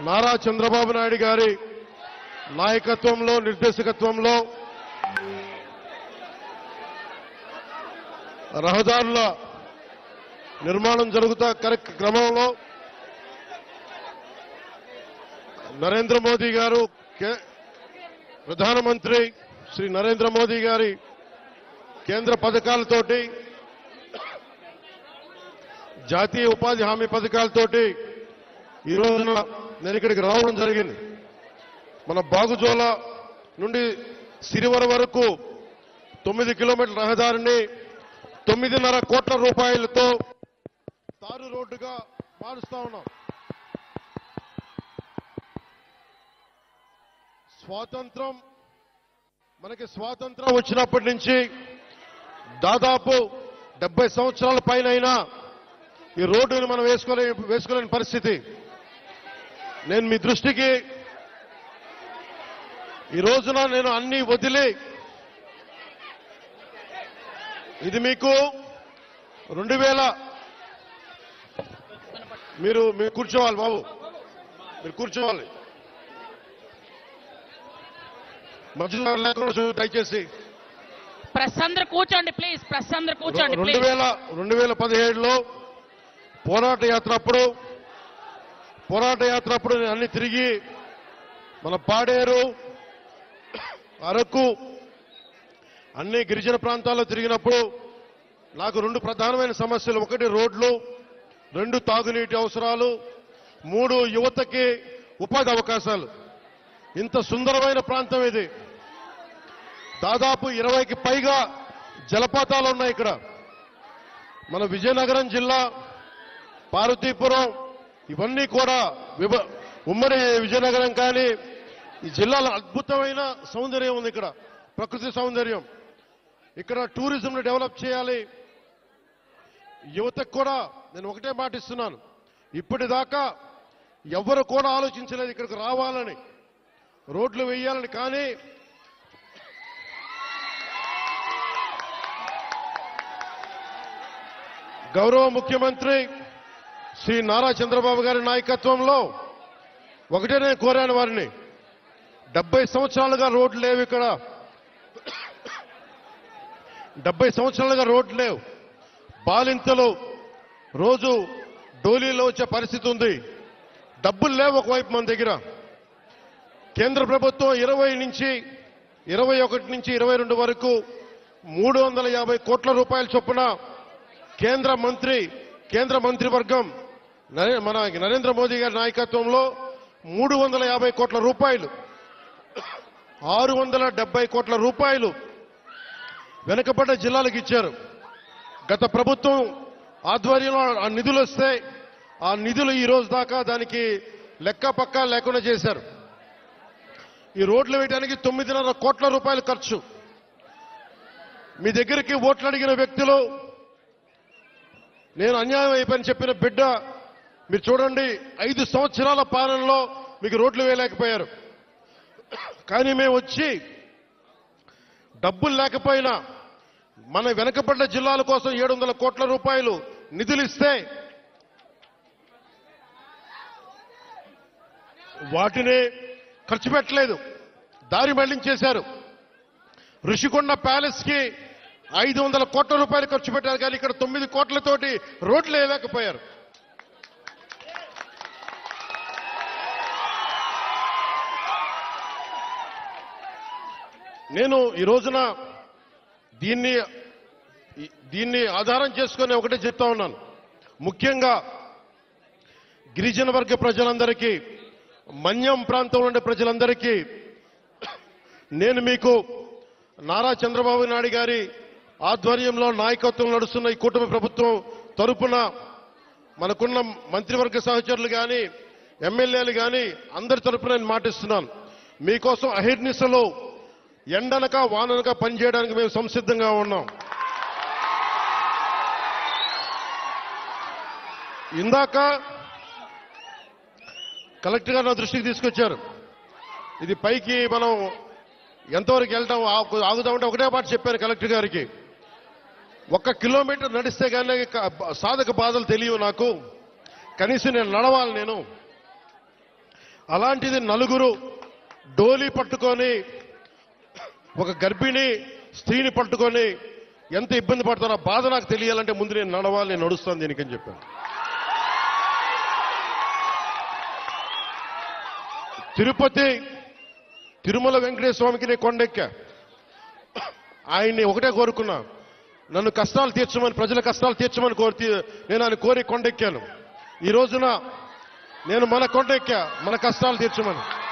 నారా చంద్రబాబు నాయుడు గారి నాయకత్వంలో నిర్దేశకత్వంలో రహదారుల నిర్మాణం జరుగుతున్న క్రమంలో నరేంద్ర మోదీ గారు ప్రధానమంత్రి శ్రీ నరేంద్ర మోదీ గారి కేంద్ర పథకాలతోటి జాతీయ ఉపాధి హామీ పథకాలతోటి ఈ రోజున నేను ఇక్కడికి రావడం జరిగింది. మన బాగుజోల నుండి సిరివర వరకు 9 కిలోమీటర్ల రహదారిని 9.5 కోట్ల రూపాయలతో తారు రోడ్డుగా మారుస్తా ఉన్నాం. మనకి స్వాతంత్రం వచ్చినప్పటి నుంచి దాదాపు 70 సంవత్సరాల పైన ఈ రోడ్డుని మనం వేసుకోలేని పరిస్థితి. నేను మీ దృష్టికి ఈ రోజున నేను అన్ని వదిలి ఇది మీకు 2000 మీరు కూర్చోవాలి బాబు, మీరు కూర్చోవాలి. మధ్యలో లేకుండా దయచేసి ప్రెస్ అందరూ కూర్చోండి ప్లీజ్. ప్రెస్ అందరూ కూర్చోండి. 2017లో పోరాట యాత్ర అప్పుడు నేను అన్ని తిరిగి మన పాడేరు, అరకు అన్ని గిరిజన ప్రాంతాల్లో తిరిగినప్పుడు నాకు 2 ప్రధానమైన సమస్యలు. 1 రోడ్లు, 2 తాగునీటి అవసరాలు, 3 యువతకి ఉపాధి అవకాశాలు. ఇంత సుందరమైన ప్రాంతం ఇది. దాదాపు 20కి పైగా జలపాతాలు ఉన్నాయి ఇక్కడ. మన విజయనగరం జిల్లా, పార్వతీపురం ఇవన్నీ కూడా ఉమ్మడి విజయనగరం కానీ ఈ జిల్లాలో అద్భుతమైన సౌందర్యం ఉంది. ఇక్కడ ప్రకృతి సౌందర్యం. ఇక్కడ టూరిజంను డెవలప్ చేయాలి. యువతకు కూడా నేను ఒకటే మాట ఇస్తున్నాను, ఇప్పటిదాకా ఎవరు కూడా ఆలోచించలేదు ఇక్కడికి రావాలని, రోడ్లు వేయాలని. కానీ గౌరవ ముఖ్యమంత్రి శ్రీ నారా చంద్రబాబు గారి నాయకత్వంలో ఒకటే నేను కోరాను వారిని, 70 సంవత్సరాలుగా రోడ్లు లేవు ఇక్కడ. 70 సంవత్సరాలుగా రోడ్లు లేవు. బాలింతలు రోజు డోలీలో వచ్చే పరిస్థితి ఉంది. డబ్బులు లేవు ఒకవైపు మన దగ్గర. కేంద్ర ప్రభుత్వం 21 నుంచి 22 వరకు 350 కోట్ల రూపాయల చొప్పున కేంద్ర మంత్రివర్గం మన నరేంద్ర మోదీ గారి నాయకత్వంలో 350 కోట్ల రూపాయలు, 670 కోట్ల రూపాయలు వెనుకబడ్డ జిల్లాలకు ఇచ్చారు. గత ప్రభుత్వం ఆధ్వర్యంలో ఆ నిధులు వస్తే ఆ నిధులు ఈ రోజు దాకా దానికి లెక్క పక్కా లేకుండా చేశారు. ఈ రోడ్లు వేయడానికి 9.5 కోట్ల రూపాయలు ఖర్చు. మీ దగ్గరికి ఓట్లు అడిగిన వ్యక్తులు, నేను అన్యాయం అయిపోయిన చెప్పిన బిడ్డ, మీరు చూడండి 5 సంవత్సరాల పాలనలో మీకు రోడ్లు వేయలేకపోయారు. కానీ మేము వచ్చి డబ్బులు లేకపోయినా మన వెనకబడ్డ జిల్లాల కోసం 700 కోట్ల రూపాయలు నిధులు ఇస్తే వాటిని ఖర్చు పెట్టలేదు, దారి మళ్లించేశారు. ఋషికొండ ప్యాలెస్ కి 500 కోట్ల రూపాయలు ఖర్చు పెట్టారు, కానీ ఇక్కడ 9 కోట్లతోటి రోడ్లు వేయలేకపోయారు. నేను ఈ రోజున దీన్ని ఆధారం చేసుకుని ఒకటే చెప్తా ఉన్నాను. ముఖ్యంగా గిరిజన వర్గ ప్రజలందరికీ, మన్యం ప్రాంతంలో ఉండే ప్రజలందరికీ నేను మీకు నారా చంద్రబాబు నాయుడు గారి ఆధ్వర్యంలో నాయకత్వం నడుస్తున్న ఈ కూటమి ప్రభుత్వం తరపున మనకున్న మంత్రివర్గ సహచరులు కానీ, ఎమ్మెల్యేలు కానీ అందరి తరపున నేను మాటిస్తున్నాను. మీకోసం అహిర్నిశలో ఎండనక వాననక పనిచేయడానికి మేము సంసిద్ధంగా ఉన్నాం. ఇందాక కలెక్టర్ గారు నా దృష్టికి తీసుకొచ్చారు. ఇది పైకి మనం ఎంతవరకు వెళ్తాం ఆగుదామంటే ఒకటే మాట చెప్పాను కలెక్టర్ గారికి. 1 కిలోమీటర్ నడిస్తే కానీ సాధక బాధలు తెలియవు నాకు. కనీసం నేను నడవాలి. నేను అలాంటిది నలుగురు డోలీ పట్టుకొని ఒక గర్భిణి స్త్రీని పట్టుకొని ఎంత ఇబ్బంది పడతారో ఆ బాధ నాకు తెలియాలంటే ముందు నేను నడవాలి, నేను నడుస్తాను దీనికని చెప్పాను. తిరుపతి తిరుమల వెంకటేశ్వర స్వామికి నేను కొండెక్కా. ఆయన్ని ఒకటే కోరుకున్నా, నన్ను కష్టాలు తీర్చమని, ప్రజల కష్టాలు తీర్చమని నేను ఆయన కోరి కొండెక్కాను. ఈ రోజున నేను మన కొండెక్కా, మన కష్టాలు తీర్చమని.